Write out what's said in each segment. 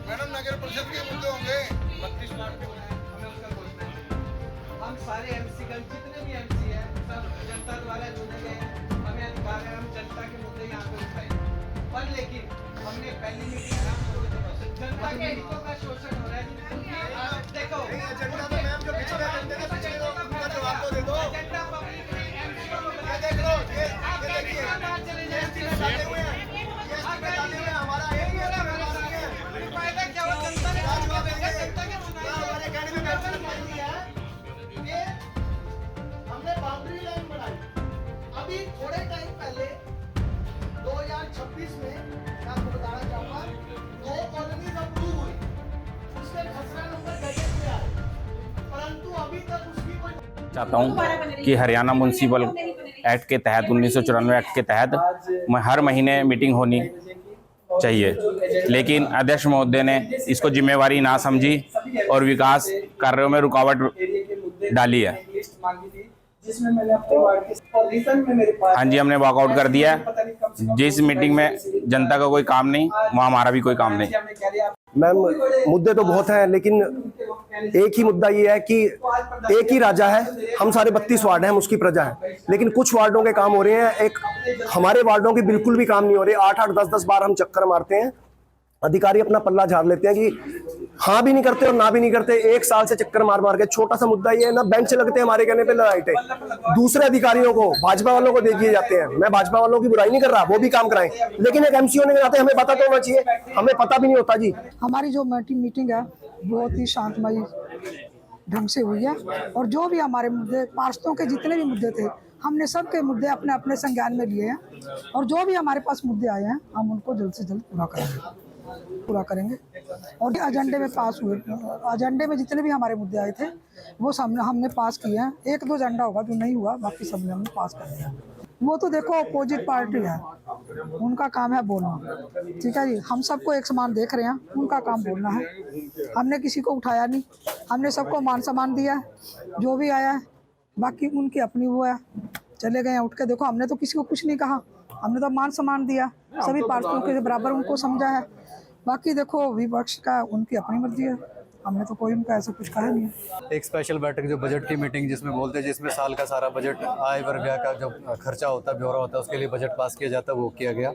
Madam नगर परिषद के मुद्दे होंगे 32 लाख के हमें उसका सोचना है। हम सारे एमसी का जितने भी एमसी है सब जनता द्वारा चुने गए हैं, हमें अधिकार है, हम जनता के मुद्दे यहाँ पे उठाएंगे। पर लेकिन हमने पहली मीटिंग जनता के हितों का शोषण हो रहा है। देखो एजेंडा तो मैम जो पिछले घंटे के पीछे लोग उनका जवाब तो दे दो। एजेंडा पब्लिक में एमसी को बता देख लो, ये देखिए बाहर चले जाए एमसी में डाले हुए हैं, ये इसमें डाले हुए हैं, हमारा एक ही है फायदा क्या हो जनता ने जवाब देंगे। जनता के चुनाव हमारे कहने में मेंशन नहीं है कि हमने बाउंड्री लाइन बनाई। अभी थोड़े टाइम पहले 2026 में मैं आपको बताना चाहूंगा 2 कॉलोनीज अप्रूव हुई, उसके खसरा नंबर गजट में आए, परंतु अभी तक उसकी कोई चाहता हूँ कि हरियाणा म्युनिसिपल एक्ट के तहत 1994 एक्ट के तहत हर महीने मीटिंग होनी चाहिए, लेकिन अध्यक्ष महोदय ने इसको जिम्मेवारी ना समझी और विकास कार्यों में रुकावट डाली है। हाँ जी, हमने वॉकआउट कर दिया है। जिस मीटिंग में जनता का कोई काम नहीं, वहाँ हमारा भी कोई काम नहीं। मैम मुद्दे तो बहुत हैं, लेकिन एक ही मुद्दा ये है कि एक ही राजा है, हम सारे 32 वार्ड हैं, हम उसकी प्रजा है, लेकिन कुछ वार्डों के काम हो रहे हैं, एक हमारे वार्डों के बिल्कुल भी काम नहीं हो रहे। 8-8, 10-10 बार हम चक्कर मारते हैं, अधिकारी अपना पल्ला झाड़ लेते हैं कि हाँ भी नहीं करते और ना भी नहीं करते। 1 साल से चक्कर मार मार के, छोटा सा मुद्दा ये है ना, बेंच लगते हैं हमारे कहने पे लाइटें, दूसरे अधिकारियों को, भाजपा वालों को दे दिए जाते हैं। मैं भाजपा वालों की बुराई नहीं कर रहा, वो भी काम कराएं, लेकिन एक एमसी होने के नाते हमें पता तो होना चाहिए, हमें पता भी नहीं होता जी। हमारी जो मीटिंग है बहुत ही शांतमयी ढंग से हुई है, और जो भी हमारे मुद्दे, पार्षदों के जितने भी मुद्दे थे, हमने सबके मुद्दे अपने अपने संज्ञान में लिए हैं, और जो भी हमारे पास मुद्दे आए हैं हम उनको जल्द से जल्द पूरा करेंगे। और एजेंडे में पास हुए, एजेंडे में जितने भी हमारे मुद्दे आए थे वो हमने पास किए हैं। 1-2 एजेंडा होगा जो नहीं हुआ, बाकी सब हमने पास कर दिया। वो तो देखो अपोजिट पार्टी है, उनका काम है बोलना, ठीक है जी। हम सबको एक समान देख रहे हैं, उनका काम बोलना है। हमने किसी को उठाया नहीं, हमने सबको मान सम्मान दिया है, जो भी आया है। बाकी उनकी अपनी वो है, चले गए उठ के। देखो हमने तो किसी को कुछ नहीं कहा, हमने तो मान सम्मान दिया, सभी पार्टियों के बराबर उनको समझा है। बाकी देखो विपक्ष का उनकी अपनी मर्जी है, हमने तो कोई उनका ऐसा कुछ कहा नहीं है। एक स्पेशल बैठक जो बजट की मीटिंग जिसमें बोलते हैं, जिसमें साल का सारा बजट, आय वर्ग का जो खर्चा होता है, ब्यौरा होता है, उसके लिए बजट पास किया जाता है, वो किया गया।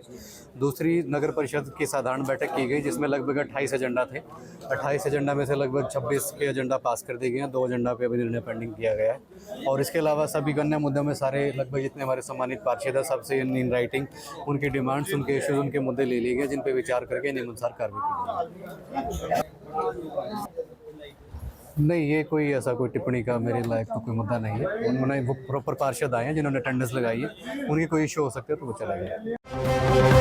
दूसरी नगर परिषद की साधारण बैठक की गई, जिसमें लगभग 28 एजेंडा थे। 28 एजेंडा में से लगभग 26 के एजेंडा पास कर दिए गए हैं, 2 एजेंडा पे अभी निर्णय पेंडिंग किया गया है। और इसके अलावा सभी अन्य मुद्दों में सारे लगभग जितने हमारे सम्मानित पार्षद है, सबसे इन राइटिंग उनकी डिमांड्स, उनके इश्यूज, उनके मुद्दे ले लिए गए, जिन पर विचार करके नियमानुसार कार्रवाई की जाएगी। नहीं, ये कोई ऐसा कोई टिप्पणी का मेरे लायक तो कोई मुद्दा नहीं है। उन्होंने वो प्रॉपर पार्षद आए हैं जिन्होंने अटेंडेंस लगाई है, उनकी कोई इशू हो सकता है तो वो चला गया।